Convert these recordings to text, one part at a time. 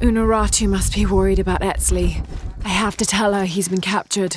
Unuratu must be worried about Etzli. I have to tell her he's been captured.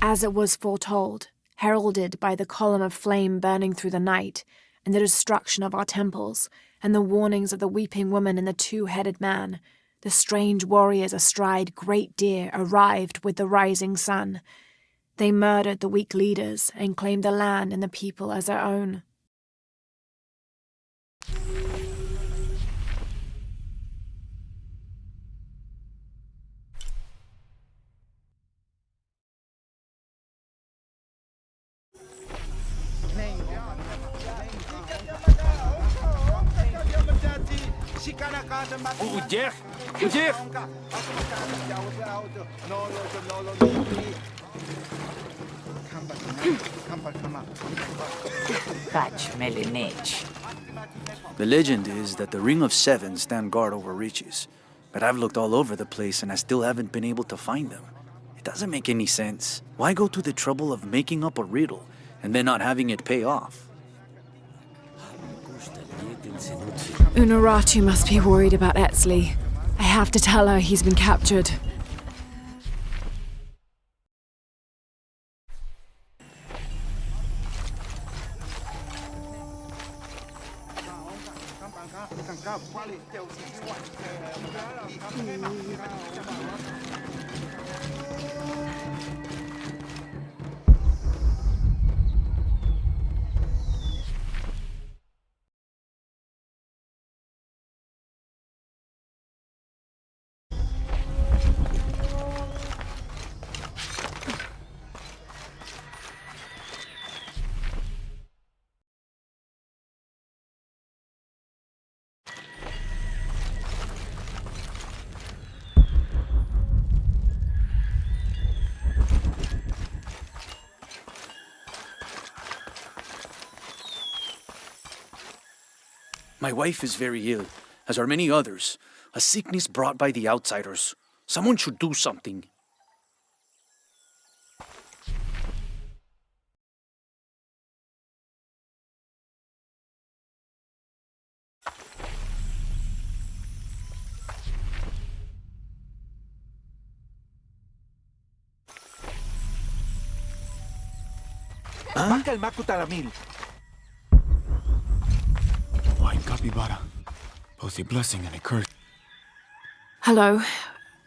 As it was foretold, heralded by the column of flame burning through the night, and the destruction of our temples, and the warnings of the weeping woman and the two-headed man, the strange warriors astride great deer arrived with the rising sun. They murdered the weak leaders and claimed the land and the people as their own. The legend is that the Ring of Seven stand guard over riches, but I've looked all over the place and I still haven't been able to find them. It doesn't make any sense. Why go to the trouble of making up a riddle and then not having it pay off? Unuratu must be worried about Etzli. I have to tell her he's been captured. My wife is very ill, as are many others. A sickness brought by the outsiders. Someone should do something. White capybara. Both a blessing and a curse. Hello.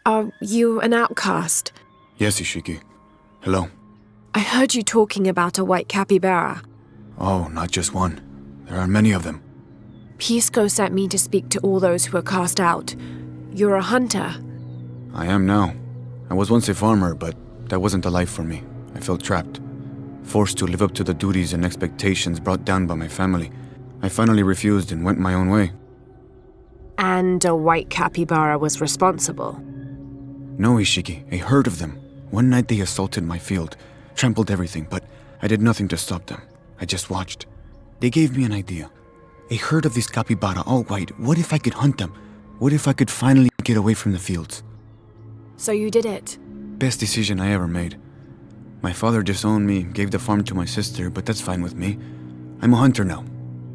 Are you an outcast? Yes, Ishiki. Hello. I heard you talking about a white capybara. Oh, not just one. There are many of them. Pisco sent me to speak to all those who are cast out. You're a hunter. I am now. I was once a farmer, but that wasn't the life for me. I felt trapped. Forced to live up to the duties and expectations brought down by my family. I finally refused and went my own way. And a white capybara was responsible. No, Ishiki, I heard of them. One night they assaulted my field, trampled everything, but I did nothing to stop them. I just watched. They gave me an idea. A herd of these capybara, all white. What if I could hunt them? What if I could finally get away from the fields? So you did it. Best decision I ever made. My father disowned me, gave the farm to my sister, but that's fine with me. I'm a hunter now.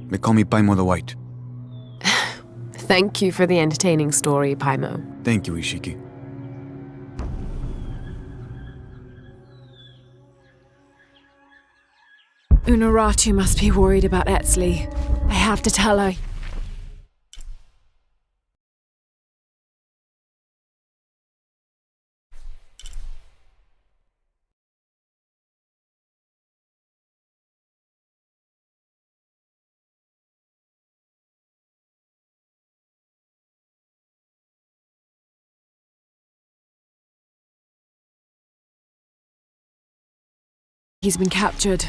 They call me Paimo the White. Thank you for the entertaining story, Paimo. Thank you, Ishiki. Unuratu must be worried about Etzli. I have to tell her. He's been captured.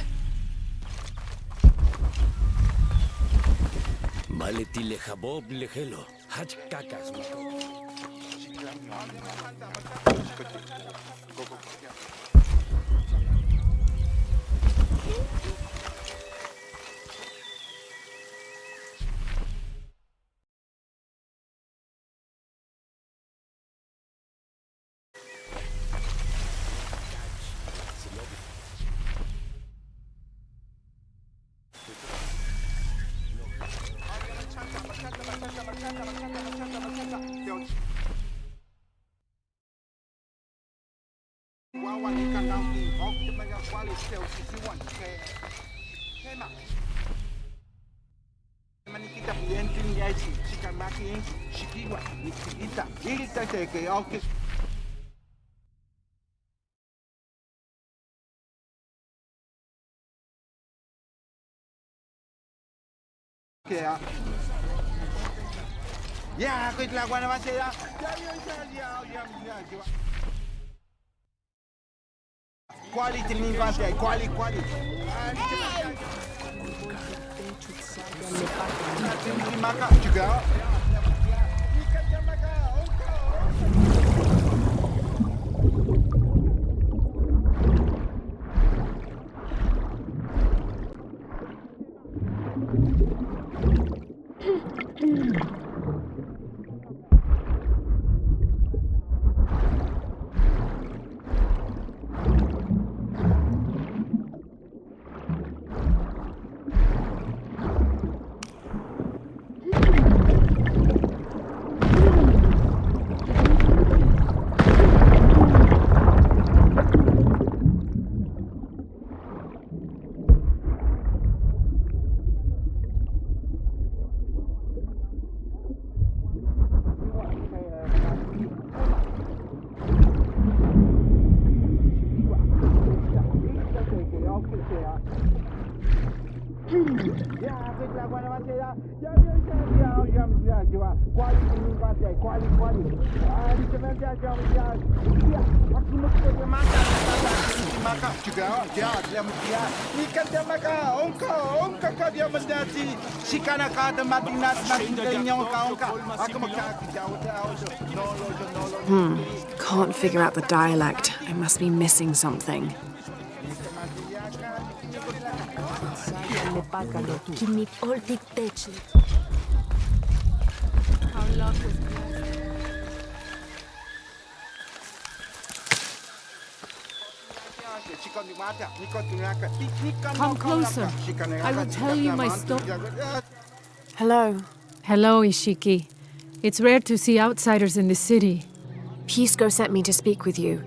Can't figure out the dialect. I must be missing something. Come closer. I will tell you my story. Hello. Hello, Ishiki. It's rare to see outsiders in the city. Pisco sent me to speak with you.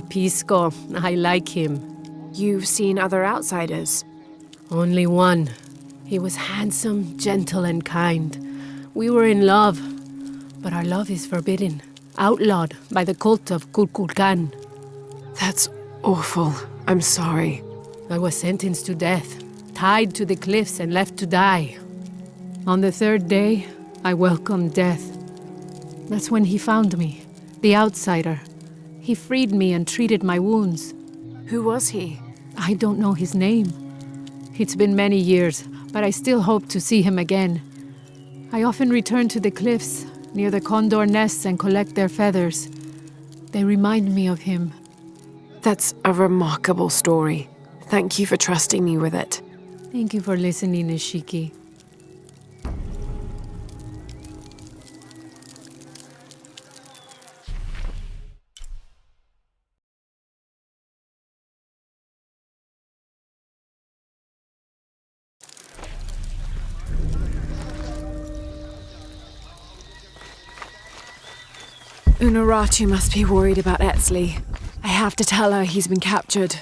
Pisco. I like him. You've seen other outsiders? Only one. He was handsome, gentle, and kind. We were in love, but our love is forbidden, outlawed by the cult of Kulkulkan. That's awful. I'm sorry. I was sentenced to death, tied to the cliffs and left to die. On the third day, I welcomed death. That's when he found me, the outsider. He freed me and treated my wounds. Who was he? I don't know his name. It's been many years, but I still hope to see him again. I often return to the cliffs, near the condor nests, and collect their feathers. They remind me of him. That's a remarkable story. Thank you for trusting me with it. Thank you for listening, Ishiki. Unuratu must be worried about Etzli. I have to tell her he's been captured.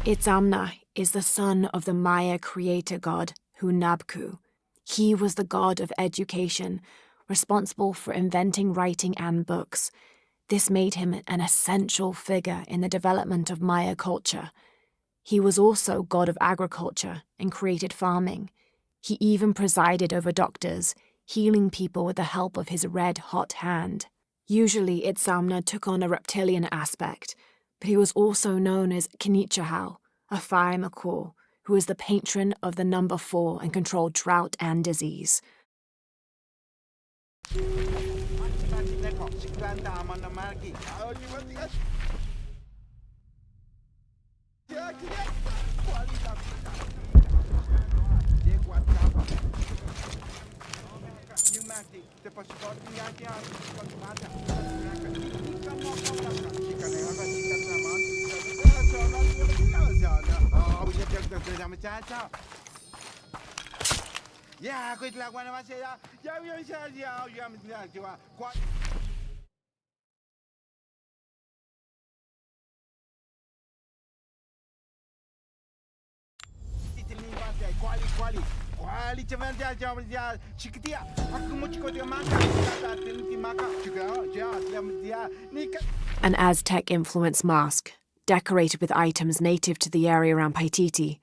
Itzamna is the son of the Maya creator god Hunabku. He was the god of education, responsible for inventing writing and books. This made him an essential figure in the development of Maya culture. He was also god of agriculture and created farming. He even presided over doctors, healing people with the help of his red-hot hand. Usually Itzamna took on a reptilian aspect, but he was also known as Kinichahau, a fire macaw, who is the patron of the number 4 and controlled drought and disease. An Aztec-influenced mask, decorated with items native to the area around Paititi.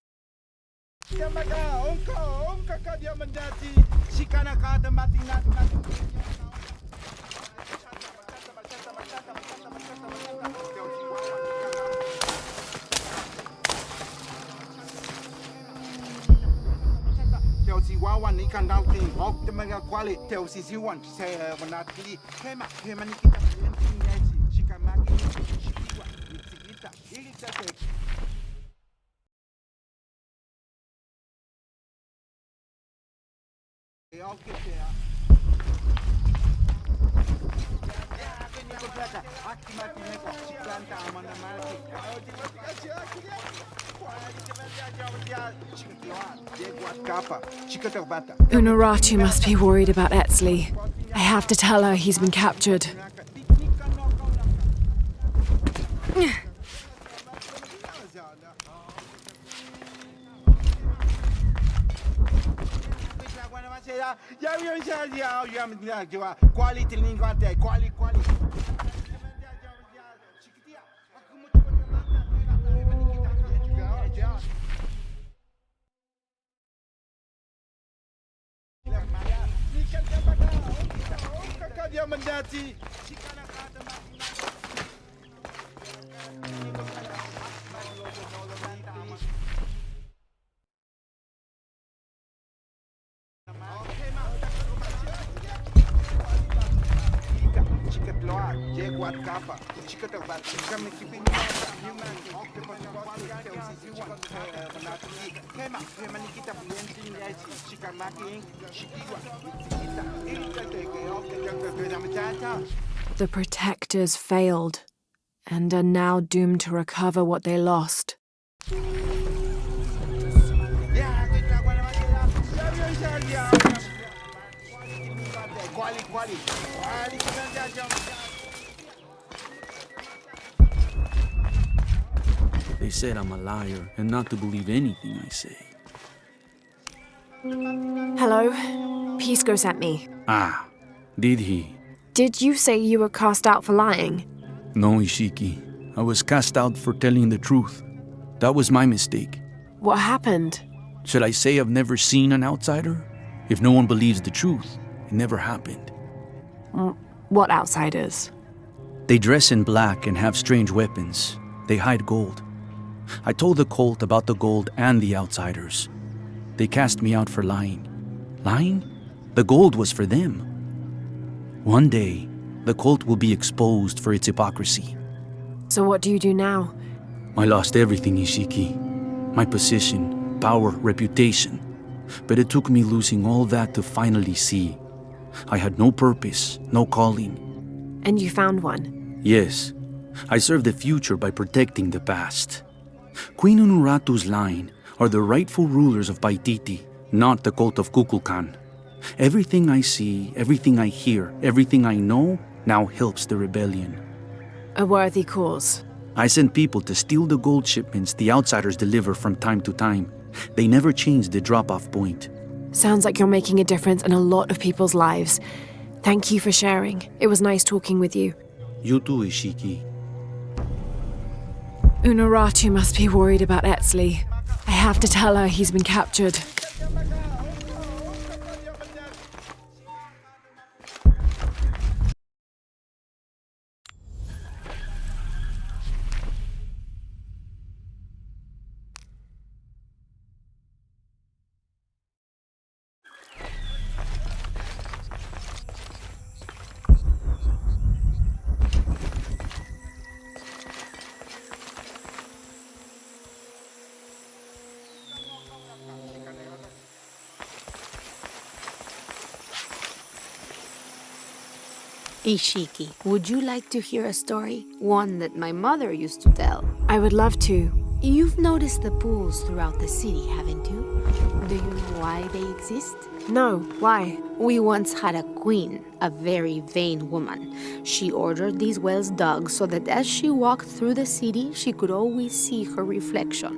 Unuratu must be worried about Etzli. I have to tell her he's been captured. The protectors failed, and are now doomed to recover what they lost. They said I'm a liar and not to believe anything I say. Hello? Pisco sent me. Ah, did he? Did you say you were cast out for lying? No, Ishiki. I was cast out for telling the truth. That was my mistake. What happened? Should I say I've never seen an outsider? If no one believes the truth, it never happened. What outsiders? They dress in black and have strange weapons. They hide gold. I told the cult about the gold and the outsiders. They cast me out for lying. Lying? The gold was for them. One day, the cult will be exposed for its hypocrisy. So what do you do now? I lost everything, Ishiki. My position, power, reputation. But it took me losing all that to finally see. I had no purpose, no calling. And you found one? Yes, I serve the future by protecting the past. Queen Unuratu's line are the rightful rulers of Paititi, not the cult of Kukulkan. Everything I see, everything I hear, everything I know now helps the rebellion. A worthy cause. I send people to steal the gold shipments the outsiders deliver from time to time. They never change the drop-off point. Sounds like you're making a difference in a lot of people's lives. Thank you for sharing. It was nice talking with you. You too, Ishiki. Unuratu must be worried about Etzli. I have to tell her he's been captured. Ishiki, would you like to hear a story? One that my mother used to tell. I would love to. You've noticed the pools throughout the city, haven't you? Do you know why they exist? No, why? We once had a queen, a very vain woman. She ordered these wells dug so that as she walked through the city, she could always see her reflection.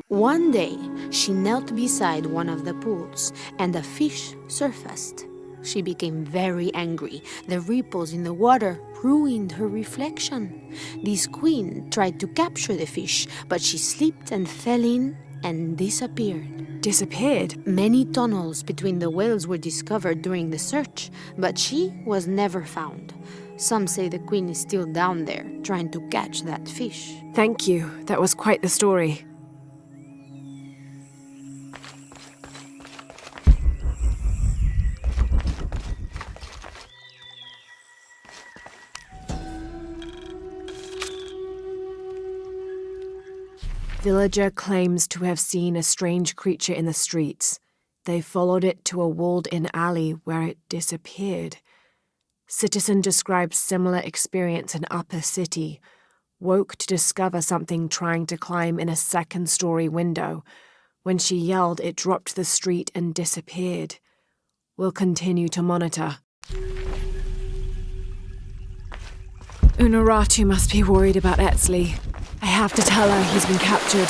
One day, she knelt beside one of the pools, and a fish surfaced. She became very angry. The ripples in the water ruined her reflection. This queen tried to capture the fish, but she slipped and fell in and disappeared. Disappeared? Many tunnels between the wells were discovered during the search, but she was never found. Some say the queen is still down there, trying to catch that fish. Thank you. That was quite the story. Villager claims to have seen a strange creature in the streets. They followed it to a walled-in alley where it disappeared. Citizen describes similar experience in Upper City. Woke to discover something trying to climb in a second-story window. When she yelled, it dropped to the street and disappeared. We'll continue to monitor. Unuratu must be worried about Etzli. I have to tell her he's been captured.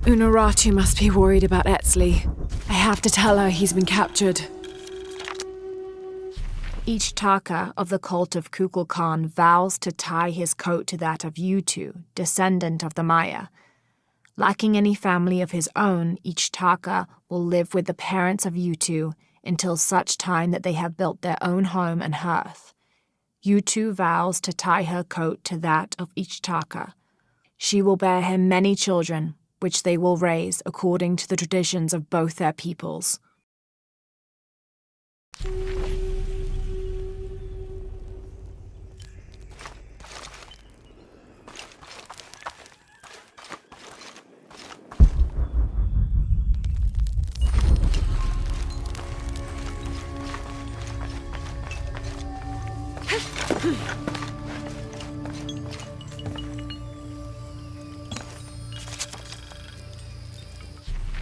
Unuratu must be worried about Etzli. I have to tell her he's been captured. Each Taka of the cult of Kukulkan vows to tie his coat to that of Utu, descendant of the Maya. Lacking any family of his own, each Taka will live with the parents of Utu until such time that they have built their own home and hearth. Utu vows to tie her coat to that of each Taka. She will bear him many children, which they will raise according to the traditions of both their peoples.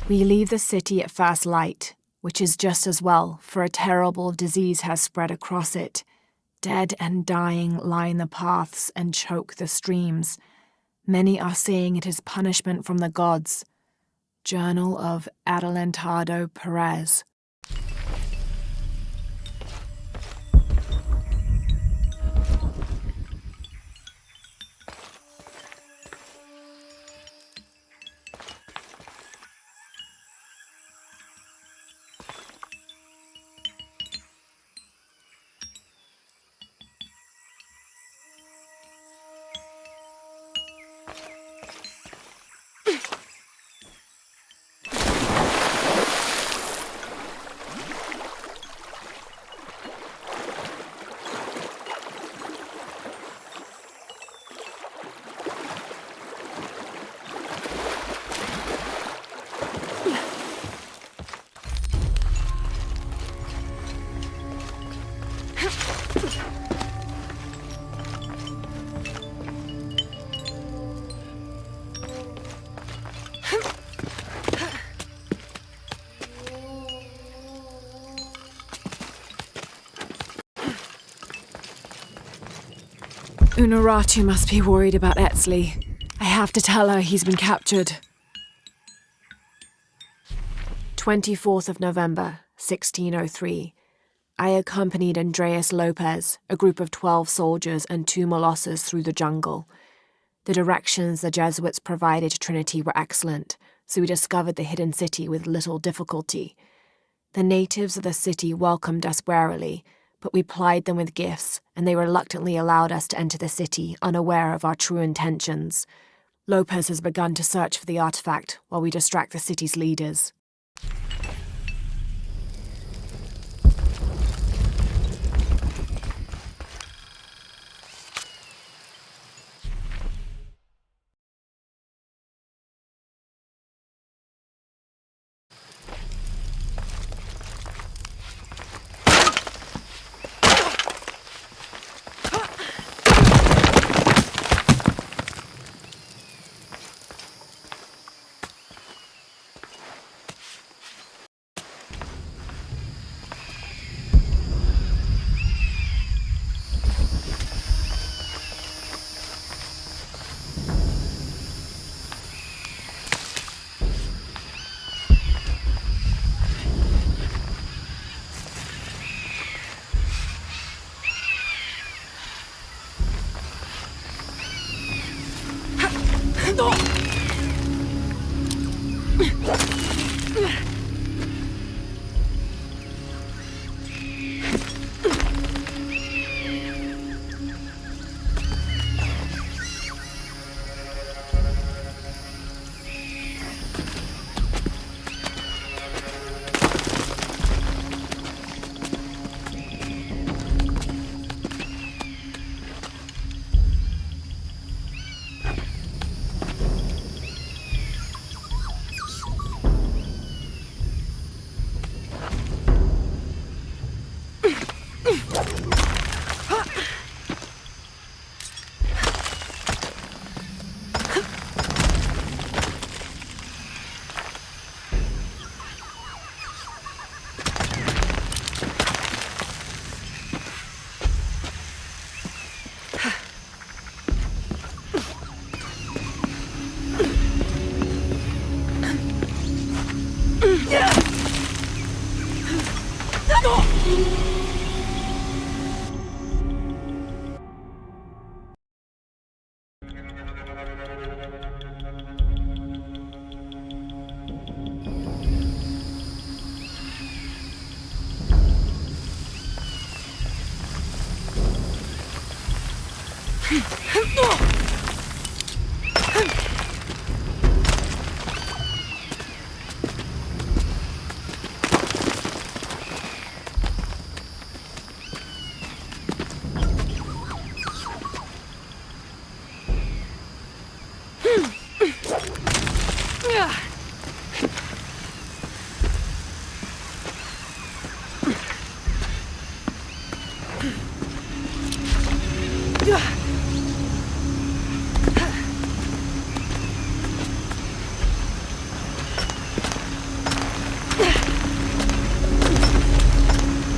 We leave the city at first light, which is just as well, for a terrible disease has spread across it. Dead and dying line the paths and choke the streams. Many are saying it is punishment from the gods. Journal of Adelantado Perez. Unuratu must be worried about Etzli. I have to tell her he's been captured. 24th of November, 1603. I accompanied Andreas Lopez, a group of 12 soldiers and 2 Molosses through the jungle. The directions the Jesuits provided to Trinity were excellent, so we discovered the hidden city with little difficulty. The natives of the city welcomed us warily, but we plied them with gifts, and they reluctantly allowed us to enter the city, unaware of our true intentions. Lopez has begun to search for the artifact while we distract the city's leaders.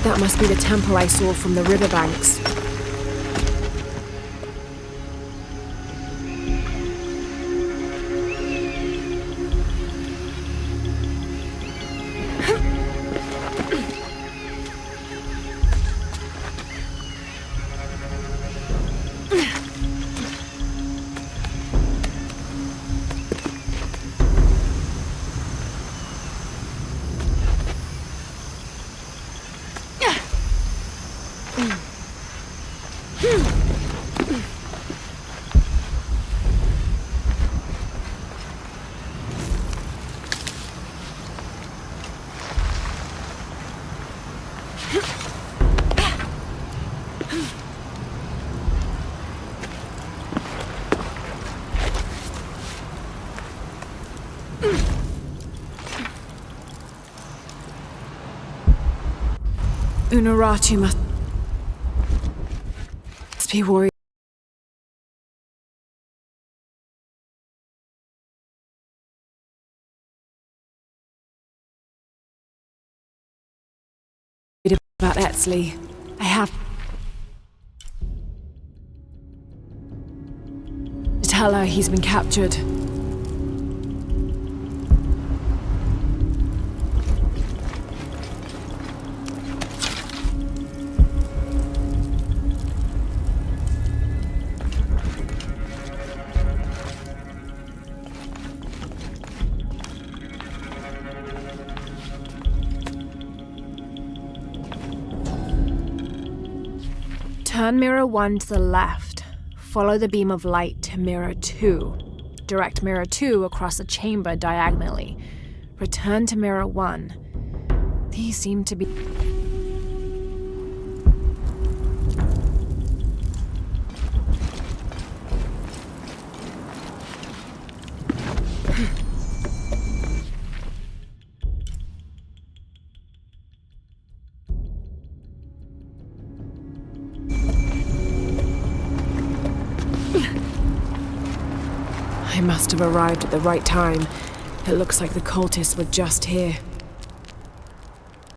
That must be the temple I saw from the riverbanks. Unuratu must be worried about Etsley. I have to tell her he's been captured. Turn mirror 1 to the left. Follow the beam of light to mirror 2. Direct mirror 2 across the chamber diagonally. Return to mirror 1. These seem to be... I must have arrived at the right time. It looks like the cultists were just here.